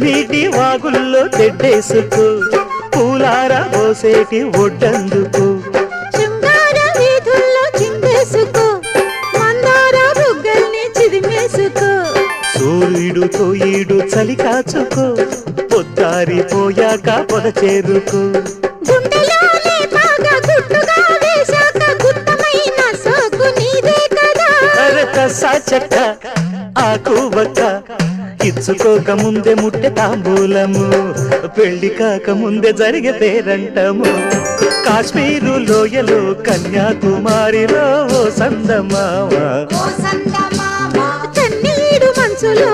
తేనీటి వాగుల్లో తెడ్డేసుకో పూలార పోసేటి ఒడ్డందుకు శృంగార వీధుల్లో చిందేసుకో మందార బుగ్గల్ని చిదిమేసుకో సూర్యుడు తోయిడు చలి కాచుకో పొద్దారిపోయాక పొద చేరుకో గుండెలోనే బాగా గుట్టుగా వేశాక గుత్తమైన సోకు నీదే కదా కసా చెక్క ఆకు వక్క ఇచ్చుకోక ముందే ముట్టె తాంబూలము పెళ్లి కాక ముందే జరిగే పేరంటము కాశ్మీరు లోయలో కన్యాకుమారిలో ఓ సందమామ కన్నీడు మనసులో